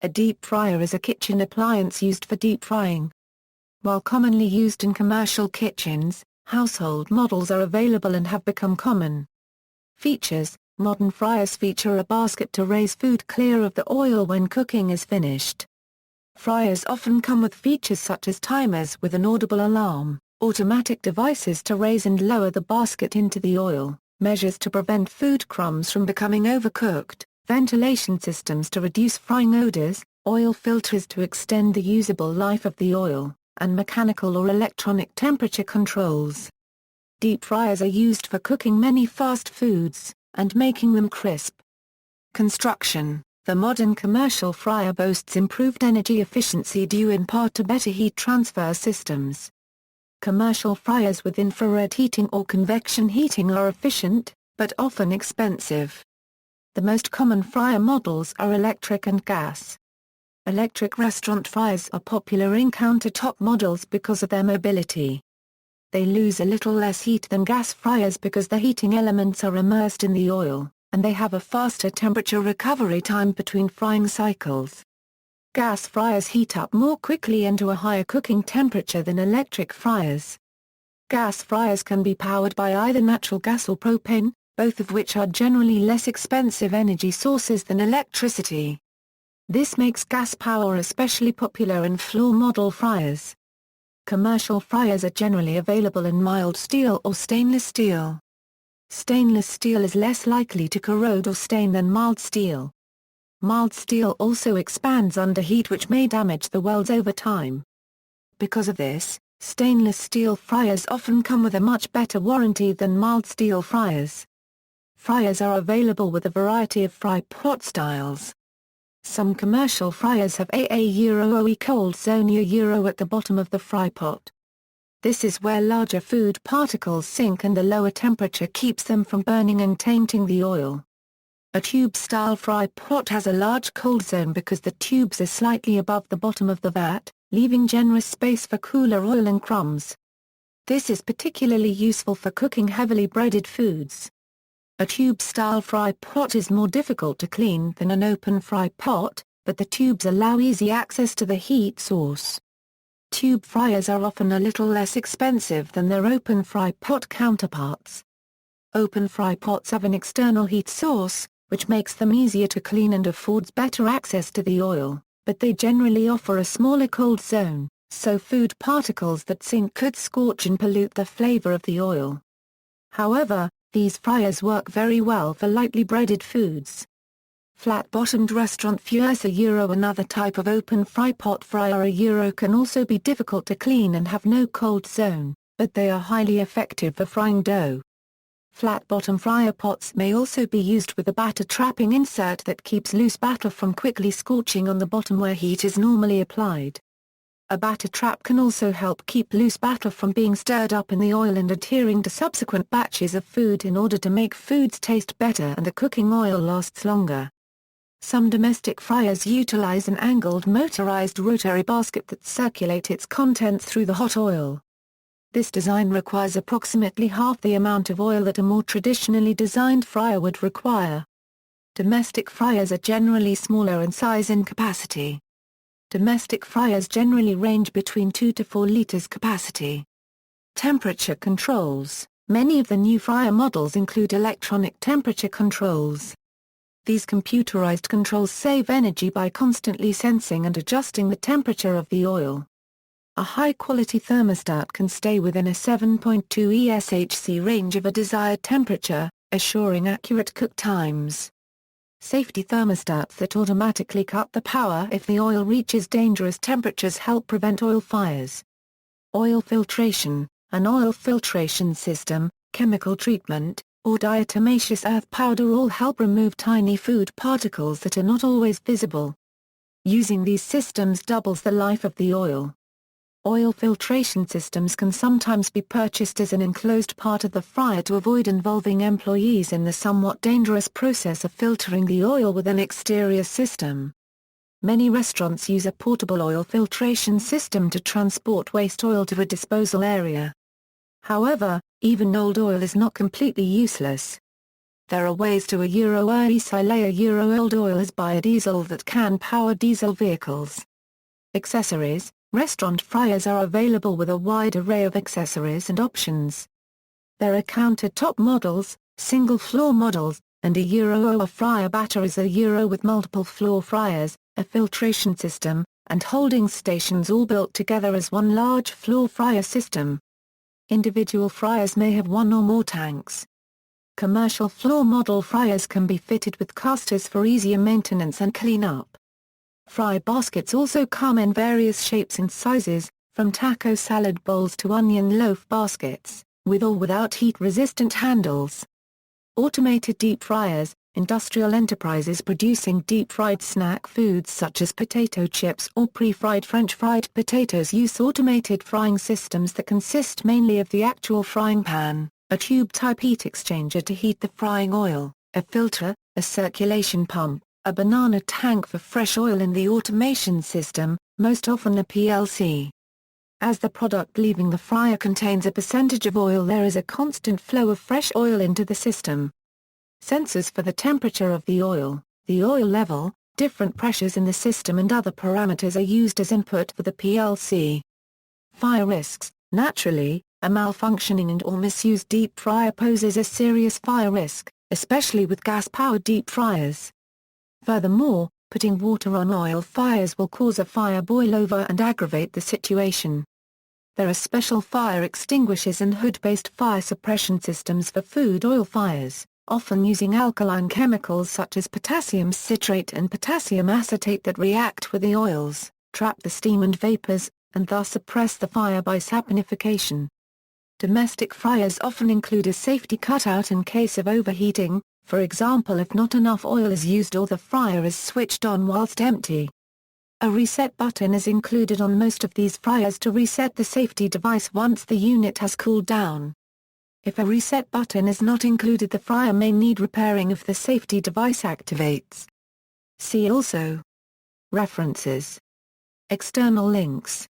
A deep fryer is a kitchen appliance used for deep frying. While commonly used in commercial kitchens, household models are available and have become common. Features: modern fryers feature a basket to raise food clear of the oil when cooking is finished. Fryers often come with features such as timers with an audible alarm, automatic devices to raise and lower the basket into the oil, measures to prevent food crumbs from becoming overcooked, ventilation systems to reduce frying odors, oil filters to extend the usable life of the oil, and mechanical or electronic temperature controls. Deep fryers are used for cooking many fast foods, and making them crisp. Construction: the modern commercial fryer boasts improved energy efficiency due in part to better heat transfer systems. Commercial fryers with infrared heating or convection heating are efficient, but often expensive. The most common fryer models are electric and gas. Electric restaurant fryers are popular in countertop models because of their mobility. They lose a little less heat than gas fryers because the heating elements are immersed in the oil, and they have a faster temperature recovery time between frying cycles. Gas fryers heat up more quickly and to a higher cooking temperature than electric fryers. Gas fryers can be powered by either natural gas or propane, both of which are generally less expensive energy sources than electricity. This makes gas power especially popular in floor model fryers. Commercial fryers are generally available in mild steel or stainless steel. Stainless steel is less likely to corrode or stain than mild steel. Mild steel also expands under heat, which may damage the welds over time. Because of this, stainless steel fryers often come with a much better warranty than mild steel fryers. Fryers are available with a variety of fry pot styles. Some commercial fryers have AA-OE cold zone at the bottom of the fry pot. This is where larger food particles sink and the lower temperature keeps them from burning and tainting the oil. A tube-style fry pot has a large cold zone because the tubes are slightly above the bottom of the vat, leaving generous space for cooler oil and crumbs. This is particularly useful for cooking heavily breaded foods. A tube-style fry pot is more difficult to clean than an open fry pot, but the tubes allow easy access to the heat source. Tube fryers are often a little less expensive than their open fry pot counterparts. Open fry pots have an external heat source, which makes them easier to clean and affords better access to the oil, but they generally offer a smaller cold zone, so food particles that sink could scorch and pollute the flavor of the oil. However, these fryers work very well for lightly breaded foods. Flat-bottomed restaurant fryers another type of open fry pot fryer can also be difficult to clean and have no cold zone, but they are highly effective for frying dough. Flat-bottom fryer pots may also be used with a batter trapping insert that keeps loose batter from quickly scorching on the bottom where heat is normally applied. A batter trap can also help keep loose batter from being stirred up in the oil and adhering to subsequent batches of food in order to make foods taste better and the cooking oil lasts longer. Some domestic fryers utilize an angled motorized rotary basket that circulates its contents through the hot oil. This design requires approximately half the amount of oil that a more traditionally designed fryer would require. Domestic fryers are generally smaller in size and capacity. Domestic fryers generally range between 2 to 4 liters capacity. Temperature controls: many of the new fryer models include electronic temperature controls. These computerized controls save energy by constantly sensing and adjusting the temperature of the oil. A high-quality thermostat can stay within a 7.2 ESHC range of a desired temperature, assuring accurate cook times. Safety thermostats that automatically cut the power if the oil reaches dangerous temperatures help prevent oil fires. Oil filtration: an oil filtration system, chemical treatment, or diatomaceous earth powder all help remove tiny food particles that are not always visible. Using these systems doubles the life of the oil. Oil filtration systems can sometimes be purchased as an enclosed part of the fryer to avoid involving employees in the somewhat dangerous process of filtering the oil with an exterior system. Many restaurants use a portable oil filtration system to transport waste oil to a disposal area. However, even old oil is not completely useless. There are ways to recycle old oil as biodiesel that can power diesel vehicles. Accessories. Restaurant fryers are available with a wide array of accessories and options. There are countertop models, single-floor models, and a fryer batteries with multiple floor fryers, a filtration system, and holding stations all built together as one large floor fryer system. Individual fryers may have one or more tanks. Commercial floor model fryers can be fitted with casters for easier maintenance and cleanup. Fry baskets also come in various shapes and sizes, from taco salad bowls to onion loaf baskets, with or without heat-resistant handles. Automated deep fryers. Industrial enterprises producing deep-fried snack foods such as potato chips or pre-fried French fried potatoes use automated frying systems that consist mainly of the actual frying pan, a tube-type heat exchanger to heat the frying oil, a filter, a circulation pump, a banana tank for fresh oil in the automation system, most often a PLC. As the product leaving the fryer contains a percentage of oil, there is a constant flow of fresh oil into the system. Sensors for the temperature of the oil level, different pressures in the system and other parameters are used as input for the PLC. Fire risks. Naturally, a malfunctioning and/or misused deep fryer poses a serious fire risk, especially with gas-powered deep fryers. Furthermore, putting water on oil fires will cause a fire boil over and aggravate the situation. There are special fire extinguishers and hood-based fire suppression systems for food oil fires, often using alkaline chemicals such as potassium citrate and potassium acetate that react with the oils, trap the steam and vapors, and thus suppress the fire by saponification. Domestic fryers often include a safety cutout in case of overheating, for example if not enough oil is used or the fryer is switched on whilst empty. A reset button is included on most of these fryers to reset the safety device once the unit has cooled down. If a reset button is not included, the fryer may need repairing if the safety device activates. See also. References. External links.